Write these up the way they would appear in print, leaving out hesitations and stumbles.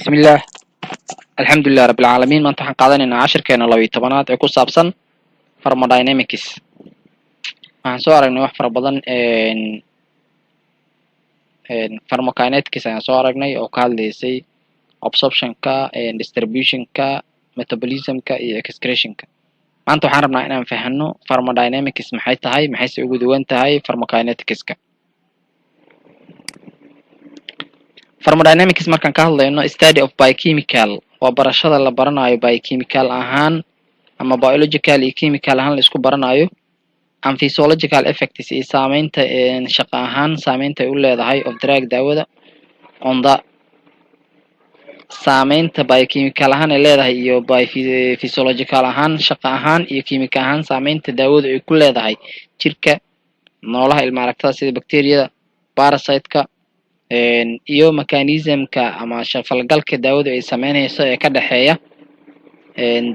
بسم الله الحمد لله رب العالمين maanta waxaan qaadanaynaa cashirkeena 12aad ee ku saabsan thermodynamics waxaan soo aragnay wax fara badan thermokinetics ayaan soo aragnay oo ka hadlaysay absorptionka distributionka metabolismka iyo excretionka maanta waxaan rabnaa inaan fahanno thermodynamics maxay tahay maxayse ugu duwan tahay thermokineticska thermodynamics markaan ka hadlayno study of biochemical waa barashada la baranayo biochemical ahaan ama biological iyo chemical ahaan la isku baranayo and physiological effects iyo saameynta shaqo ahaan saameynta ay u leedahay of drug daawada on the saameynta biochemical ahaan ay leedahay iyo physiological ahaan shaqo ahaan iyo chemical ahaan saameynta daawada ay ku leedahay jirka noolaha ilma aragtada sida bacteriyada parasiteka iyo mechanismka ama falgalka daawadu ay sameynayso ee ka dhaxeeya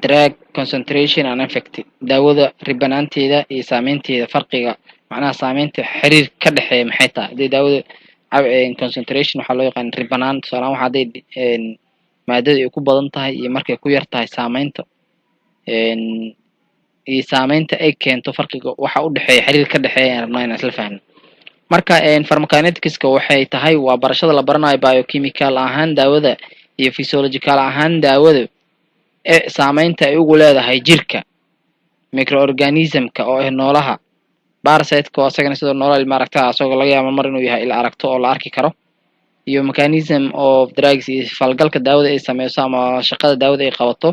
drug concentration and effect daawada ribanaanteeda iyo saameynteeda farqiga macnaha saameynta xiriir ka dhaxeeya maxay tahay hadii daawada concentration waxaa loo yaqaan ribanaan tusaale waxa haday maadada ay ku badan tahay iyo markay ku yar tahay saameynta iyo saameynta ay keento farqiga waxa u dhaxeeya xiriir ka dhaxeeya aan rabnaa inaan isla fahno marka pharmacokineticska waxay tahay waa barashada la baranayo biochemical ahaan daawada iyo physiological ahaan daawada ee saameynta ay ugu leedahay jirka microorganismka oo ah noolaha parasiteka oo asagana sidoo noolaha ilma aragtada asagoo laga yaabo mar inuu yahay il aragto oo la arki karo iyo mechanism of drugs iyo falgalka daawada ay sameyso ama shaqada daawada ay qabato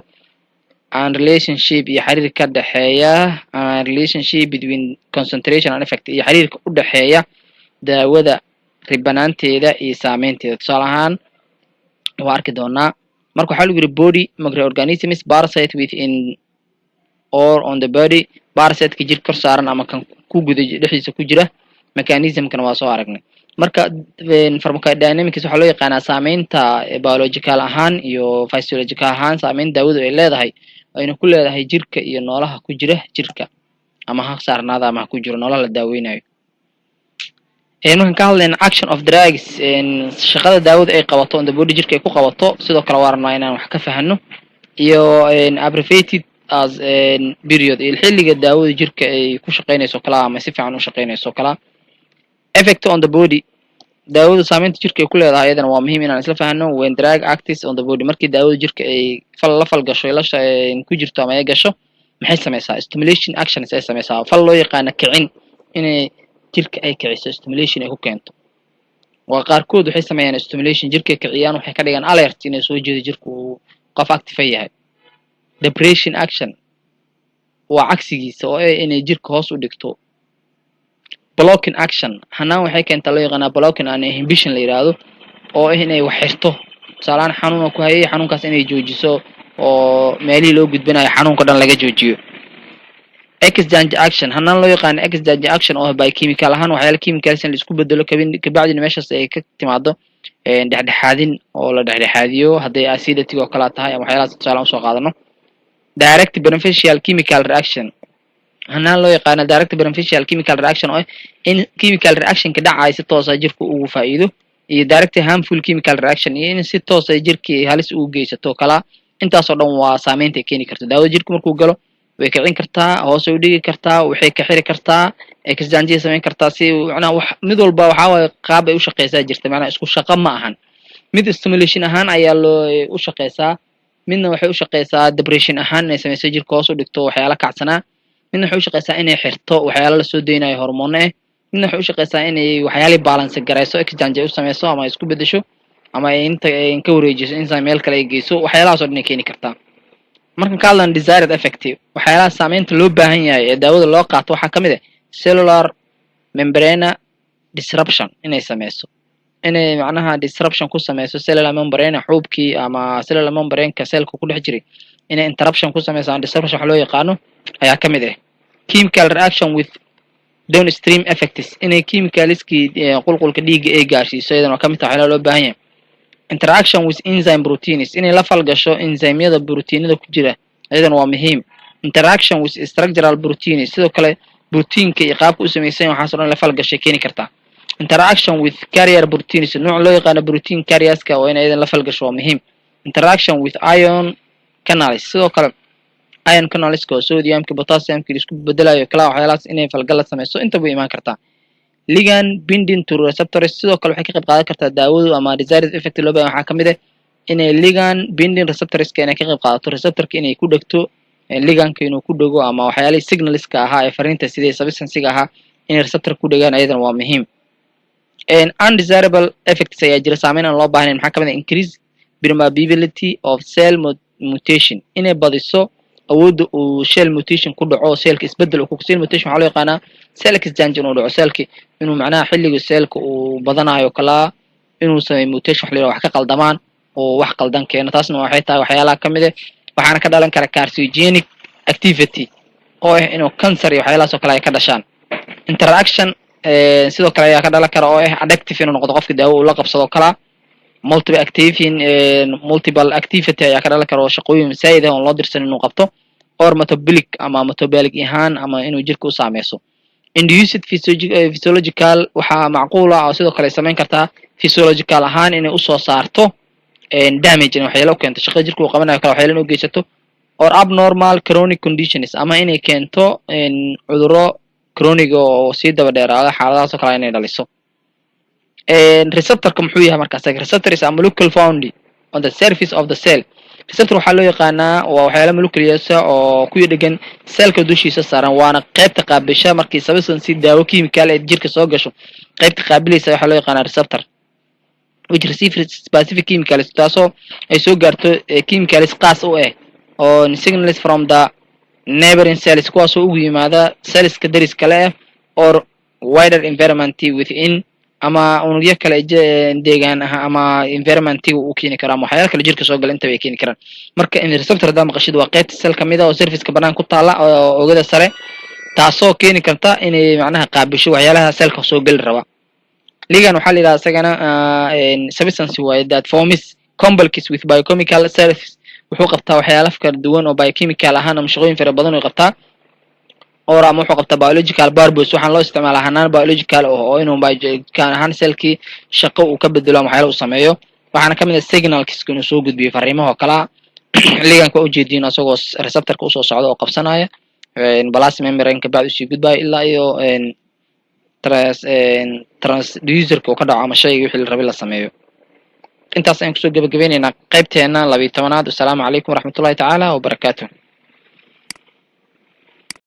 and relationship iyo xiriir ka dhaxeeya relationship between concentration and effect iyo xiriirka u dhaxeeya daawada ribanaanteeda iyo saameynteeda tusaale ahaan waa arki doonaa marka waxaa lagu yiri body microorganisms parasite within or on the body parasiteka jir kor saaran ama kan ku guda dhexdiisa ku jira mechanismkana waa soo aragnay marka thermodynamics waxaa loo yaqaanaa saameynta biological ahaan iyo physiological ahaan saameynta daawadu ay leedahay ayna ku leedahay jirka iyo noolaha ku jira jirka ama ha saarnaada ama ha ku jiro noolaha la daaweynayo markaan ka hadlayna action of drugs shaqada daawada ay qabato on the body jirka ay ku qabato sidoo kale waa rabnaa inaan wax ka fahanno iyo abbreviated as period xilliga daawada jirka ay ku shaqeynayso kala ama si fiican u shaqeynayso kala effect on the body daawada saameynta jirka ay ku leedahay ayadana waa muhiim inaan isla fahanno when drug acts on the body markii daawada jirka ay la falgasho ilasha ku jirto ama ay gasho maxay sameysaa stimulation actions ay sameysaa fal loo yaqaan kicin inay jirka ay kiciso stimulation ay ku keento waa qaarkood waxay sameeyaan stimulation jirka kiciyaan waxay ka dhigaan alert inay soo jeedo jirku qof active yahay depression action waa cagsigiisa oo ay inay jirka hoos u dhigto blocking action hanaan waxay keentaa loo yaqaan blocking and inhibition la yiraahdo oo inay wax xirto tusaale xanuun ku hayay xanuunkaas inay joojiso oo meelihii loo gudbinayo xanuunka dhan laga joojiyo exchange action hanaan loo yaqaan exchange action oo biochemical ahaan waxyaalo chemicals la isku bedelo ka bacdina meeshaas ay ka timaado dhexdhexaadin oo la dhexdhexaadiyo haday acidity oo kala tahay ama waxyaalahaas tusaale u soo qaadano direct beneficial chemical reaction hanaan loo yaqaan direct beneficial chemical reaction oo in chemical reaction ka dhacay si toos ah jirka ugu faa'iido iyo direct harmful chemical reaction iyo in si toos ah jirka halis ugu geysato kala intaas oo dhan waa saameynta ay keeni karto daawada jirka markuu galo way kicin kartaa hoos u dhigi kartaa waxay ka xiri kartaa exchange sameyn kartaa si macnaha wax mid walba waxa way qaab ay u shaqeysaa jirta macnaha isku shaqo ma ahan mid stimulation ahaan ayaa loo u shaqeysaa midna waxay u shaqeysaa depression ahaan inay sameyso jirka hoos u dhigto waxyaalo kacsanaa midna waxay u shaqeysaa inay xirto waxyaalo la soo deynayo hormoone midna waxay u shaqeysaa inay waxyaalo balance gareyso exchange u sameyso ama isku bedesho ama inta ka wareejiso in meel kale ay geyso waxyaalahaas oo dhan ay keeni kartaa markan ka hadlan desired effective waxyaalaha saameynta loo baahan yahay ee daawada loo qaato waxaa ka mid ah cellular membrane disruption inay sameyso inay macnaha disruption ku sameyso cellular membrane xuubkii ama cellular membrane-ka cellka ku dhex jiray inay interruption ku sameyso disruption waxa loo yaqaano ayaa ka mid ah chemical reaction with downstream effects inay chemicalskii qulqulka dhiigga ay gaarsiiso iyadana ka mid tahay waxyaalaha loo baahan yahay interaction with enzyme proteins inay la falgasho enzymyada proteinada ku jira ayadana waa muhiim interaction with structural proteins sidoo kale proteinka iyo qaabka u sameeysan waxa soo dhan la falgashay keeni kartaa interaction with carrier proteins nooc loo yaqaan protein carriers ka oo inay la falgasho waa muhiim interaction with ion canals sidoo kale ion canalska oo sodiumka potassiumka isku bedelayo kala waxyaalahaas inay falgal la samayso inta way imaan kartaa ligand binding to receptors sidoo kale waxay ka qayb qaadan kartaa daawadu ama desired effect loo baahan waxaa kamid ah inay ligand binding receptorska inay ka qayb qaadato receptorka inay ku dhagto ligandka inuu ku dhago ama waxyaalihii signalska ahaa ee fariinta sidii substansiga ahaa inay receptor ku dhagaan ayadana waa muhiim undesirable effects ayaa jira saameyn aan loo baahnayn maxaa kamid ah increase permeability of cell mutation inay badiso awoodda uu cell mutation ku dhaco cellka isbedel uu cell mutation waxaa loo yaqaanaa cell exchange inuu dhaco cellki inuu macnaha xilliga cellka uu badanayo kala inuu sameeyo mutation wax ka qaldamaan oo wax qaldan keeno taasna waxay tahay waxyaalaha kamid ah waxaana ka dhalan kara carcinogenic activity oo ah inuu cancer iyo waxyaalahaas oo kale ay ka dhashaan interaction sidoo kale ayaa ka dhalan kara oo ah addictive inuu noqdo qofka daawo uu la qabsado kala multiple activity ayaa ka dhalan kara oo shaqooyin masaa'id ah oo loo dirsan inuu qabto or metabolic ama metabolic ahaan ama inuu jirka u saameyso induced physiological waxaa macquul ah oo sidoo kale samayn kartaa physiological ahaan inay usoo saarto damage in waxyaalo keento shaqada jirka uu qabanayo kala waxyaalo inuu geysato or abnormal chronic conditions ama inay keento cudurro chronic oo sii daba dheeraada xaaladahaas oo kale inay dhaliso receptorka muxuu yahay markaas receptor is a molecule found on the surface of the cell receptor waxaa loo yaqaanaa waa waxyaalo molecules oo ku dhegan cellka dushiisa saaran waana qaybta qaabisha markii substance daawo chemical ee jirka soo gasho qaybta qaabilaysa waxaa loo yaqaanaa receptor which receive specific chemicals taasoo ay soo gaarto chemicals qaas u ah oo signals from the neighboring cells kuwaasoo ugu yimaada cellska daris kale ah or wider environment within ama unugyo kale deegaan ah ama environmentiga uu keeni karo ama waxyaalo kale jirka soo gala inta ay keeni karaan marka in receptor hadaa maqashid waa qaybta cell kamid ah oo surface-ka banaan ku taala oo oogada sare taasoo keeni karta inay macnaha qaabisho waxyaalaha cellka soo gali raba ligand waxaa la yidhaha isagana substance waaye that forms complexes with biochemical surface wuxuu qabtaa waxyaalo kala duwan oo biochemical ahaan ama shaqooyin fara badan oo qabtaa or ama wuxuu qabtaa biological purpose waxaan loo isticmaalaa hanaan biological oo inuu biological ahaan cellkii shaqo uu ka bedelo ama waxyaalo uu sameeyo waxaana kamid ah signalkiska inuu soo gudbiyo fariimaha oo kala ligandka waa ujeediin isagoo receptorka usoo socda oo qabsanaya plasma membrane-ka bacd usii gudbaya ilaa iyo transducerka uu ka dhaco ama shayga wixii la rabay la sameeyo intaas ayaan kusoo gabagabaynaynaa qaybteena 12aad. Assalaamu calaykum waraxmatullahi tacaala wabarakaatuh.